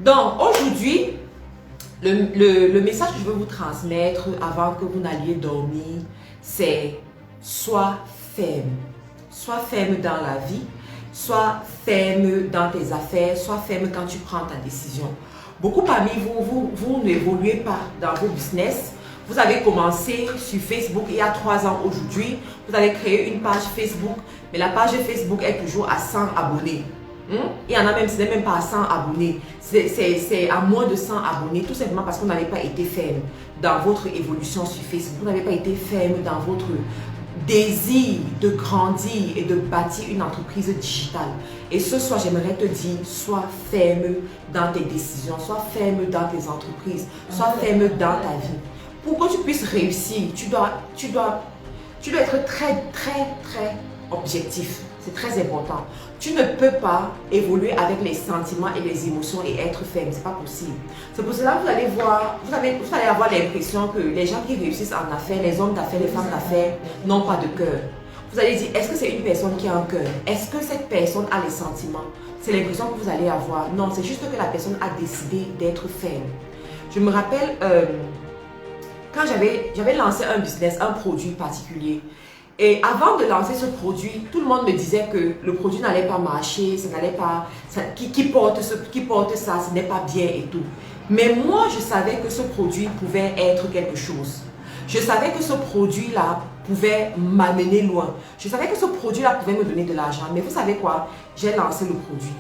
Donc, aujourd'hui, le message que je veux vous transmettre avant que vous n'alliez dormir, c'est sois ferme. Sois ferme dans la vie, sois ferme dans tes affaires, sois ferme quand tu prends ta décision. Beaucoup parmi vous n'évoluez pas dans vos business. Vous avez commencé sur Facebook il y a 3 ans aujourd'hui. Vous avez créé une page Facebook, mais la page Facebook est toujours à 100 abonnés. Il y en a même, ce n'est même pas à 100 abonnés. C'est à moins de 100 abonnés, tout simplement parce que vous n'avez pas été ferme dans votre évolution sur Facebook. Vous n'avez pas été ferme dans votre désir de grandir et de bâtir une entreprise digitale. Et ce soir, j'aimerais te dire, sois ferme dans tes décisions, sois ferme dans tes entreprises, sois ferme dans ta vie. Pour que tu puisses réussir, tu dois être très objectif. C'est très important. Tu ne peux pas évoluer avec les sentiments et les émotions et être ferme. C'est pas possible. C'est pour cela que vous allez voir, vous allez avoir l'impression que les gens qui réussissent en affaires, les hommes d'affaires, les femmes d'affaires, n'ont pas de cœur. Vous allez dire, est-ce que c'est une personne qui a un cœur? Est-ce que cette personne a les sentiments? C'est l'impression que vous allez avoir. Non, c'est juste que la personne a décidé d'être ferme. Je me rappelle, quand j'avais lancé un business, un produit particulier. Et avant de lancer ce produit, tout le monde me disait que le produit n'allait pas marcher, ça n'allait pas, qui porte ça, ce n'est pas bien et tout. Mais moi, je savais que ce produit pouvait être quelque chose. Je savais que ce produit-là pouvait m'amener loin. Je savais que ce produit-là pouvait me donner de l'argent. Mais vous savez quoi? J'ai lancé le produit.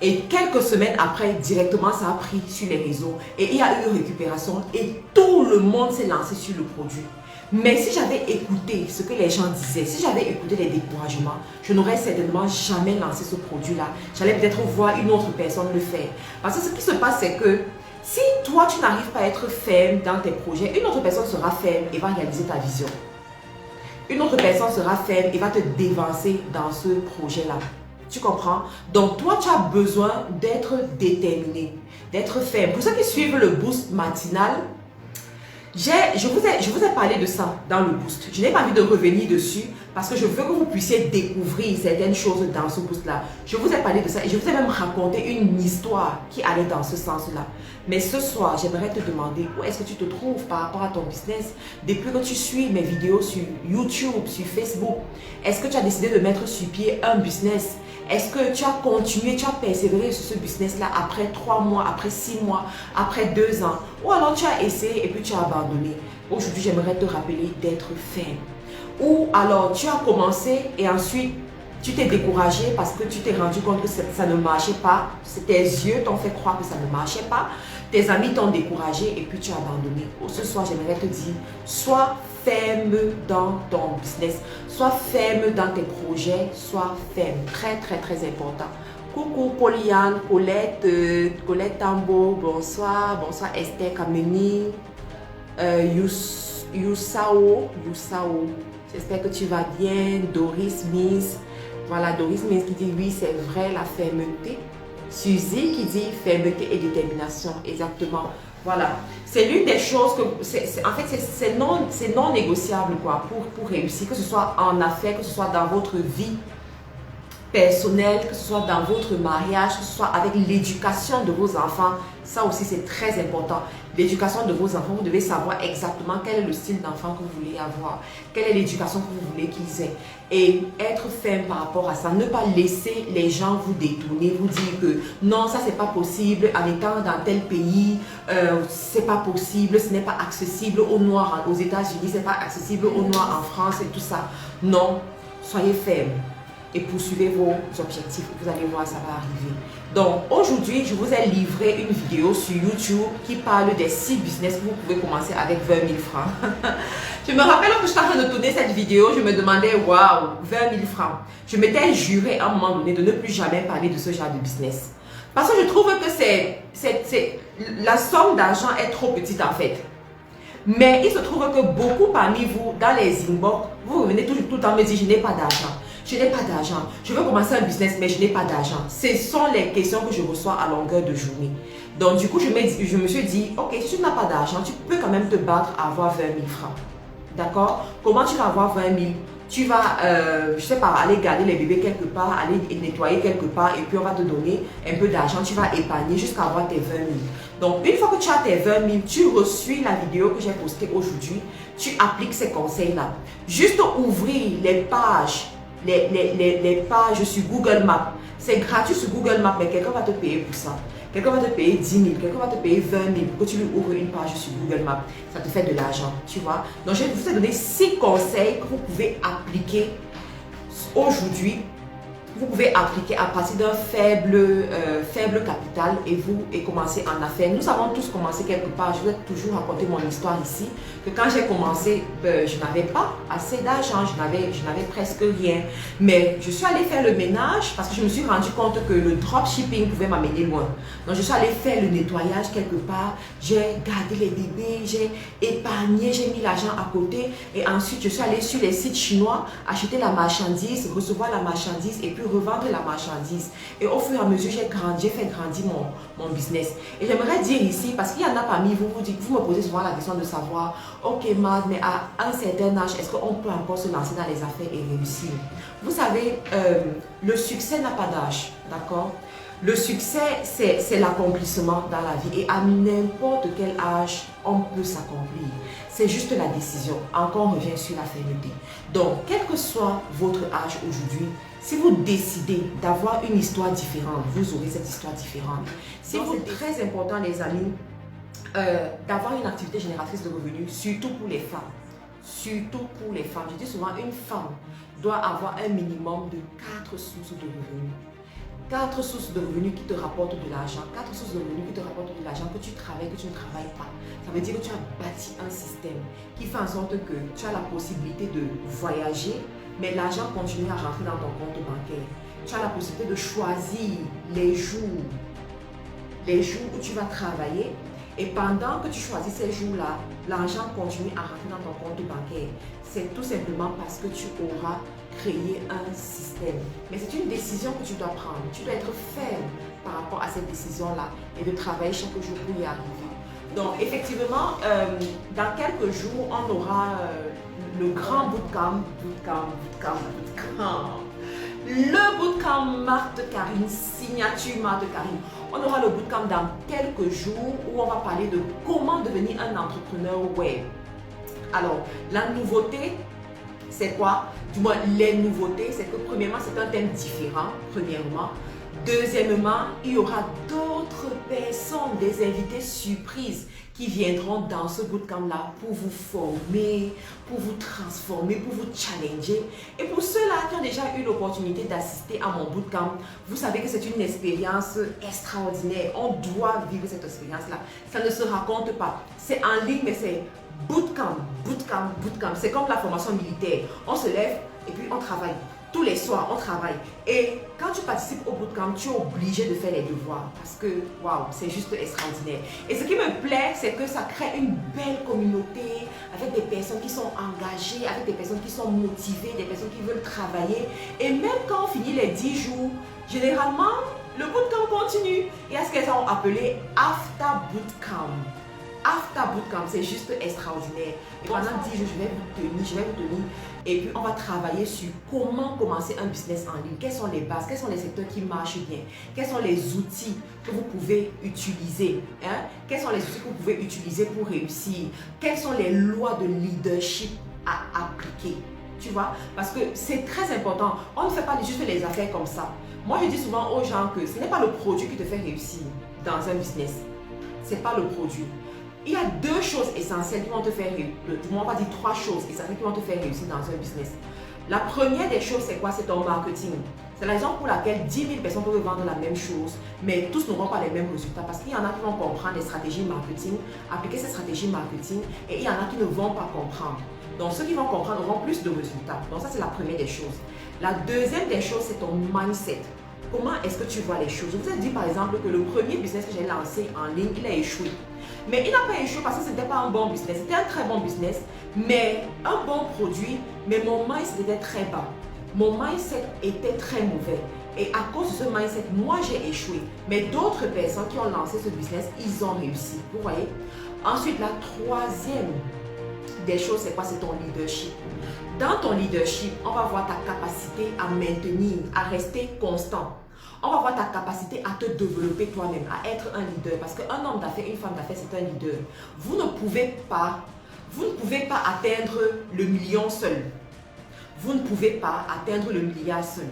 Et quelques semaines après, directement, ça a pris sur les réseaux. Et il y a eu une récupération et tout le monde s'est lancé sur le produit. Mais si j'avais écouté ce que les gens disaient, si j'avais écouté les découragements, je n'aurais certainement jamais lancé ce produit-là. J'allais peut-être voir une autre personne le faire. Parce que ce qui se passe, c'est que si toi, tu n'arrives pas à être ferme dans tes projets, une autre personne sera ferme et va réaliser ta vision. Une autre personne sera ferme et va te dévancer dans ce projet-là. Tu comprends? Donc, toi, tu as besoin d'être déterminé, d'être ferme. Pour ceux qui suivent le boost matinal, je vous ai parlé de ça dans le boost. Je n'ai pas envie de revenir dessus parce que je veux que vous puissiez découvrir certaines choses dans ce boost-là. Je vous ai parlé de ça et je vous ai même raconté une histoire qui allait dans ce sens-là. Mais ce soir, j'aimerais te demander où est-ce que tu te trouves par rapport à ton business depuis que tu suis mes vidéos sur YouTube, sur Facebook. Est-ce que tu as décidé de mettre sur pied un business? Est-ce que tu as continué, tu as persévéré sur ce business-là après 3 mois, après 6 mois, après 2 ans? Ou alors tu as essayé et puis tu as abandonné? Aujourd'hui, j'aimerais te rappeler d'être ferme. Ou alors tu as commencé et ensuite tu t'es découragé parce que tu t'es rendu compte que ça ne marchait pas. Tes yeux t'ont fait croire que ça ne marchait pas. Tes amis t'ont découragé et puis tu as abandonné. Ce soir, j'aimerais te dire, sois ferme dans ton business. Sois ferme dans tes projets. Sois ferme. Très important. Coucou Poliane, Colette Tambo, bonsoir. Bonsoir Esther Kameni, Yousao. J'espère que tu vas bien. Doris Miss. Voilà, Doris Miss qui dit oui, c'est vrai, la fermeté. Suzy qui dit fermeté et détermination. Exactement. Voilà. C'est l'une des choses que, en fait, c'est non négociable quoi, pour réussir, que ce soit en affaires, que ce soit dans votre vie personnelle, que ce soit dans votre mariage, que ce soit avec l'éducation de vos enfants. Ça aussi, c'est très important. L'éducation de vos enfants, vous devez savoir exactement quel est le style d'enfant que vous voulez avoir, quelle est l'éducation que vous voulez qu'ils aient. Et être ferme par rapport à ça, ne pas laisser les gens vous détourner, vous dire que non, ça c'est pas possible, en étant dans tel pays, c'est pas possible, ce n'est pas accessible aux Noirs aux États-Unis, c'est pas accessible aux Noirs en France et tout ça. Non, soyez ferme et poursuivez vos objectifs. Vous allez voir, ça va arriver. Donc, aujourd'hui, je vous ai livré une vidéo sur YouTube qui parle des 6 business que vous pouvez commencer avec 20 000 francs. Je me rappelle que j'étais en train de tourner cette vidéo, je me demandais, waouh, 20 000 francs. Je m'étais juré à un moment donné de ne plus jamais parler de ce genre de business. Parce que je trouve que la somme d'argent est trop petite en fait. Mais il se trouve que beaucoup parmi vous, dans les inbox, vous revenez tout le temps me dire, je n'ai pas d'argent. Je n'ai pas d'argent. Je veux commencer un business, mais je n'ai pas d'argent. Ce sont les questions que je reçois à longueur de journée. Donc, du coup, je me suis dit, ok, si tu n'as pas d'argent, tu peux quand même te battre à avoir 20 000 francs. D'accord? Comment tu vas avoir 20 000? tu vas, je sais pas, aller garder les bébés quelque part, aller nettoyer quelque part, et puis on va te donner un peu d'argent, tu vas épargner jusqu'à avoir tes 20 000. Donc, une fois que tu as tes 20 000, tu reçois la vidéo que j'ai postée aujourd'hui, tu appliques ces conseils-là. Juste ouvrir les pages, les pages sur Google Maps. C'est gratuit sur Google Maps, mais quelqu'un va te payer pour ça. Quelqu'un va te payer 10 000, quelqu'un va te payer 20 000 pour que tu lui ouvres une page sur Google Maps. Ça te fait de l'argent, tu vois. Donc, je vais vous donner 6 conseils que vous pouvez appliquer aujourd'hui. Vous pouvez appliquer à partir d'un faible capital et commencer en affaires. Nous avons tous commencé quelque part. Je vais toujours raconter mon histoire ici. Que quand j'ai commencé, je n'avais pas assez d'argent, je n'avais presque rien. Mais je suis allée faire le ménage parce que je me suis rendu compte que le dropshipping pouvait m'amener loin. Donc je suis allée faire le nettoyage quelque part. J'ai gardé les bébés, j'ai épargné, j'ai mis l'argent à côté. Et ensuite, je suis allée sur les sites chinois, acheter la marchandise, recevoir la marchandise et puis revendre la marchandise. Et au fur et à mesure, j'ai fait grandir mon business. Et j'aimerais dire ici, parce qu'il y en a parmi vous, vous me posez souvent la question de savoir, ok Mad, mais à un certain âge, est-ce qu'on peut encore se lancer dans les affaires et réussir? Vous savez, le succès n'a pas d'âge, d'accord? Le succès, c'est l'accomplissement dans la vie et à n'importe quel âge, on peut s'accomplir. C'est juste la décision. Encore, on revient sur la fermeté. Donc, quel que soit votre âge aujourd'hui, si vous décidez d'avoir une histoire différente, vous aurez cette histoire différente. C'est très important, les amis, d'avoir une activité génératrice de revenus, surtout pour les femmes. Surtout pour les femmes. Je dis souvent, une femme doit avoir un minimum de 4 sources de revenus. 4 sources de revenus qui te rapportent de l'argent, 4 sources de revenus qui te rapportent de l'argent que tu travailles, que tu ne travailles pas. Ça veut dire que tu as bâti un système qui fait en sorte que tu as la possibilité de voyager, mais l'argent continue à rentrer dans ton compte bancaire. Tu as la possibilité de choisir les jours où tu vas travailler. Et pendant que tu choisis ces jours-là, l'argent continue à rentrer dans ton compte bancaire. C'est tout simplement parce que tu auras créé un système. Mais c'est une décision que tu dois prendre. Tu dois être ferme par rapport à cette décision-là et de travailler chaque jour pour y arriver. Donc, effectivement, dans quelques jours, on aura le grand bootcamp. Le bootcamp Marthe Karine, signature Marthe Karine. On aura le bootcamp dans quelques jours où on va parler de comment devenir un entrepreneur web. Alors, la nouveauté, c'est quoi? Du moins, les nouveautés, c'est que premièrement, c'est un thème différent, premièrement. Deuxièmement, il y aura d'autres personnes, des invités surprises qui viendront dans ce bootcamp-là pour vous former, pour vous transformer, pour vous challenger. Et pour ceux-là qui ont déjà eu l'opportunité d'assister à mon bootcamp, vous savez que c'est une expérience extraordinaire. On doit vivre cette expérience-là. Ça ne se raconte pas. C'est en ligne, mais c'est bootcamp. C'est comme la formation militaire. On se lève et puis on travaille. Tous les soirs, on travaille. Et quand tu participes au bootcamp, tu es obligé de faire les devoirs. Parce que, waouh, c'est juste extraordinaire. Et ce qui me plaît, c'est que ça crée une belle communauté avec des personnes qui sont engagées, avec des personnes qui sont motivées, des personnes qui veulent travailler. Et même quand on finit les 10 jours, généralement, le bootcamp continue. Et à ce qu'elles ont appelé After Bootcamp. After Bootcamp, c'est juste extraordinaire. Et pendant 10 jours, je vais vous tenir. Et puis, on va travailler sur comment commencer un business en ligne. Quelles sont les bases? Quels sont les secteurs qui marchent bien? Quels sont les outils que vous pouvez utiliser? Quels sont les outils que vous pouvez utiliser pour réussir? Quelles sont les lois de leadership à appliquer? Tu vois? Parce que c'est très important. On ne fait pas juste les affaires comme ça. Moi, je dis souvent aux gens que ce n'est pas le produit qui te fait réussir dans un business. Ce n'est pas le produit. Il y a 2 choses essentielles qui vont te faire réussir. On va dire 3 choses essentielles qui vont te faire réussir dans un business. La première des choses, c'est quoi? C'est ton marketing. C'est la raison pour laquelle 10 000 personnes peuvent vendre la même chose, mais tous n'auront pas les mêmes résultats. Parce qu'il y en a qui vont comprendre les stratégies marketing, appliquer ces stratégies marketing, et il y en a qui ne vont pas comprendre. Donc, ceux qui vont comprendre auront plus de résultats. Donc, ça, c'est la première des choses. La deuxième des choses, c'est ton mindset. Comment est-ce que tu vois les choses? Je vous ai dit, par exemple, que le premier business que j'ai lancé en ligne, il a échoué. Mais il n'a pas échoué parce que ce n'était pas un bon business. C'était un très bon business, mais un bon produit, mais mon mindset était très bas. Mon mindset était très mauvais. Et à cause de ce mindset, moi j'ai échoué. Mais d'autres personnes qui ont lancé ce business, ils ont réussi. Vous voyez? Ensuite, la troisième des choses, c'est quoi? C'est ton leadership. Dans ton leadership, on va voir ta capacité à maintenir, à rester constant. On va voir ta capacité à te développer toi-même, à être un leader. Parce qu'un homme d'affaires, une femme d'affaires, c'est un leader. Vous ne pouvez pas atteindre le million seul. Vous ne pouvez pas atteindre le milliard seul.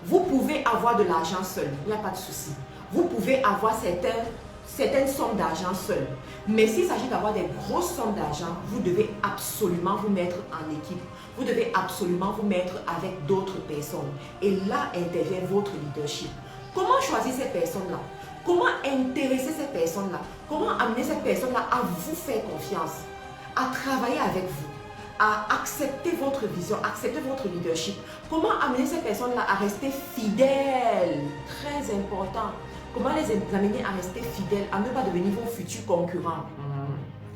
Vous pouvez avoir de l'argent seul, il n'y a pas de souci. Vous pouvez avoir certaines sommes d'argent seul. Mais s'il s'agit d'avoir des grosses sommes d'argent, vous devez absolument vous mettre en équipe. Vous devez absolument vous mettre avec d'autres personnes. Et là intervient votre leadership. Comment choisir ces personnes-là? Comment intéresser ces personnes-là? Comment amener ces personnes-là à vous faire confiance, à travailler avec vous, à accepter votre vision, accepter votre leadership? Comment amener ces personnes-là à rester fidèles? Très important. Comment les amener à rester fidèles, à ne pas devenir vos futurs concurrents?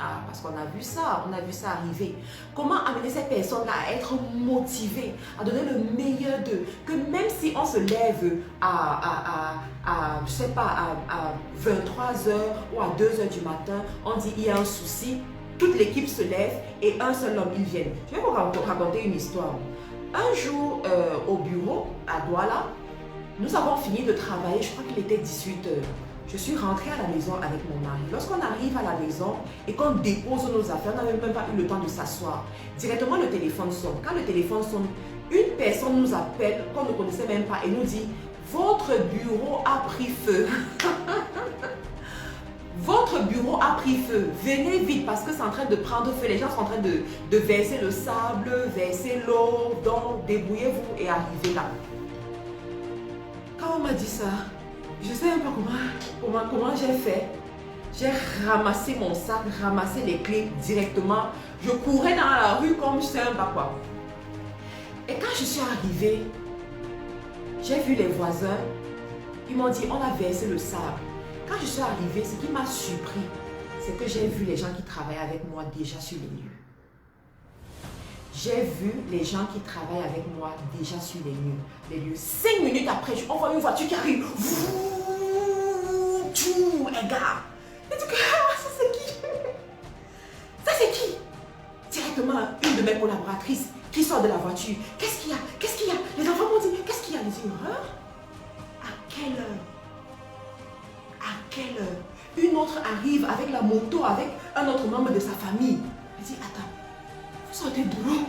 Ah, parce qu'on a vu ça arriver. Comment amener ces personnes-là à être motivées, à donner le meilleur d'eux, que même si on se lève je sais pas, à 23h ou à 2h du matin, on dit il y a un souci, toute l'équipe se lève et un seul homme, il vient. Je vais vous raconter une histoire. Un jour, au bureau, à Douala, nous avons fini de travailler, je crois qu'il était 18h. Je suis rentrée à la maison avec mon mari. Lorsqu'on arrive à la maison et qu'on dépose nos affaires, on n'avait même pas eu le temps de s'asseoir. Directement, le téléphone sonne. Quand le téléphone sonne, une personne nous appelle qu'on ne connaissait même pas et nous dit « Votre bureau a pris feu. » Votre bureau a pris feu. Venez vite parce que c'est en train de prendre feu. Les gens sont en train de verser le sable, verser l'eau. Donc, débrouillez-vous et arrivez là. Quand on m'a dit ça, je ne sais même pas comment j'ai fait. J'ai ramassé mon sac, ramassé les clés directement. Je courais dans la rue comme je ne sais même pas quoi. Et quand je suis arrivée, j'ai vu les voisins. Ils m'ont dit, on a versé le sable. Quand je suis arrivée, ce qui m'a surpris, c'est que j'ai vu les gens qui travaillaient avec moi déjà sur les lieux. J'ai vu les gens qui travaillent avec moi déjà sur les lieux. 5 minutes après, on voit une voiture qui arrive. Un gars. Et tu dis, ça c'est qui? Ça c'est qui? Directement, une de mes collaboratrices qui sort de la voiture. Qu'est-ce qu'il y a? Qu'est-ce qu'il y a? Les enfants m'ont dit, qu'est-ce qu'il y a? Ils disent, hein? À quelle heure? À quelle heure? Une autre arrive avec la moto, avec un autre membre de sa famille. Elle dit, attends, vous sortez d'où?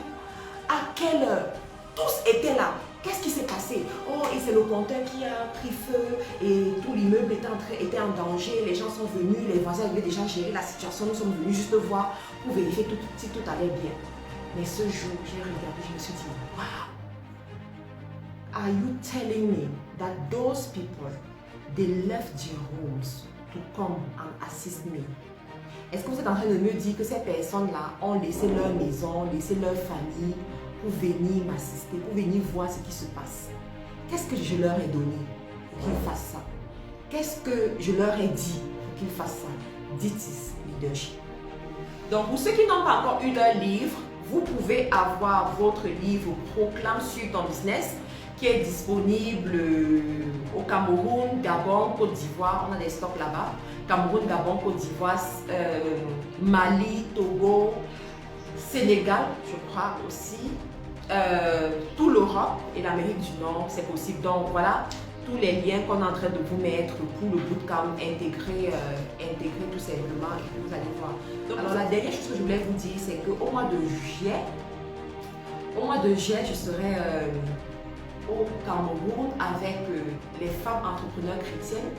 À quelle heure? Tous étaient là. Qu'est-ce qui s'est passé? Oh, et c'est le compteur qui a pris feu et tout l'immeuble était en danger. Les gens sont venus, les voisins avaient déjà géré la situation. Nous sommes venus juste voir pour vérifier si tout allait bien. Mais ce jour, j'ai regardé, je me suis dit, wow! Are you telling me that those people, they left their homes to come and assist me? Est-ce que vous êtes en train de me dire que ces personnes-là ont laissé leur maison, laissé leur famille pour venir m'assister, pour venir voir ce qui se passe? Qu'est-ce que je leur ai donné pour qu'ils fassent ça? Qu'est-ce que je leur ai dit pour qu'ils fassent ça? This is leadership. Donc, pour ceux qui n'ont pas encore eu leur livre, vous pouvez avoir votre livre Proclame sur ton business qui est disponible au Cameroun, Gabon, Côte d'Ivoire. On a des stocks là-bas. Cameroun, Gabon, Côte d'Ivoire, Mali, Togo, Sénégal, je crois aussi. Tout l'Europe et l'Amérique du Nord, c'est possible. Donc voilà tous les liens qu'on est en train de vous mettre pour le bootcamp intégré tout simplement et puis vous allez voir. Donc, alors la dernière chose que je voulais vous dire, c'est qu'au mois de juillet, je serai au Cameroun avec les femmes entrepreneurs chrétiennes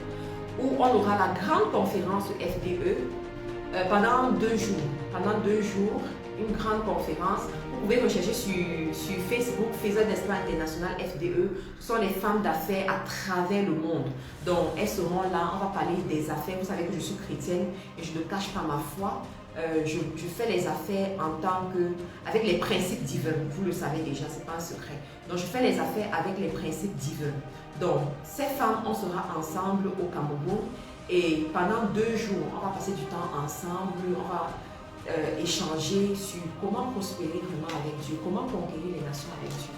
où on aura la grande conférence FDE pendant 2 jours. Pendant 2 jours, une grande conférence. Vous pouvez rechercher sur Facebook, Faiseurs d'Espoir International FDE. Ce sont les femmes d'affaires à travers le monde. Donc, elles seront là. On va parler des affaires. Vous savez que je suis chrétienne et je ne cache pas ma foi. Je fais les affaires en tant que, avec les principes divins. Vous le savez déjà, ce n'est pas un secret. Donc, je fais les affaires avec les principes divins. Donc, ces femmes, on sera ensemble au Cameroun. Et pendant 2 jours, on va passer du temps ensemble. On va échanger sur comment prospérer vraiment avec Dieu, comment conquérir les nations avec Dieu.